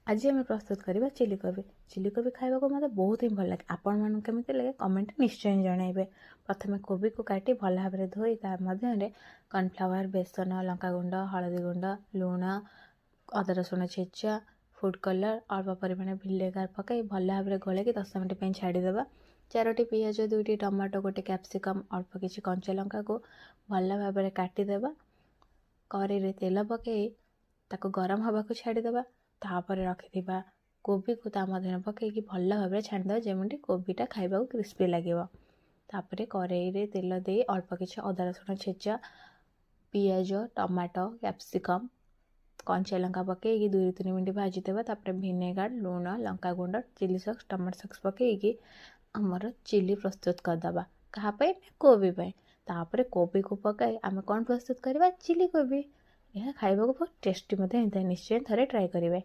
आज आम प्रस्तुत करवा चिली कोबी। चिली कोबी खावा को मतलब बहुत ही भल लगे। आपण मन केमिति लगे कमेंट निश्चय जनइबे। प्रथम कोबी को काटी भल भाव में धोई मध्य कॉर्नफ्लावर, बेसन, लंका गुंड, हलदी गुंड, लुण, अदा रसुण छेचा, फूड कलर, अल्प परिमाण विनेगार पकई भल भाव में गोल 10 मिनट छाड़ीदे। 4टी पिंज, 2टी टमाटो, 1 कैप्सिकम, अल्प किसी कंचा लंका को भल भाव में काटिदेबा। कड़े तेल पकई ताको गरम हवा को छाड़ीदे। तापर रखिथिबा कोबी को ता मध्य पकईकी भल भाव में छाड़ीदे जेमती कोबीटा खाइबा को क्रिस्पी लगे। तापर कड़े तेल दे अल्प किसी अदा रसुण छेचा, पियाज, टमाटो, कैप्सिकम, कंचा लंका पकईकी 2-3 मिनट भाजीदेवा। तापर विनेगार, लुण, लंका गुंड, चिली सॉस, टमाटो सॉस पकईकी आमर चिली प्रस्तुत करदबा। कहापाई? कोबी पाई। तापर कोबी को पकाई आम कौन प्रस्तुत करवा? चिली कोबी। यह खाइबा को बहुत टेस्टी निश्चय थे ट्राए करेंगे।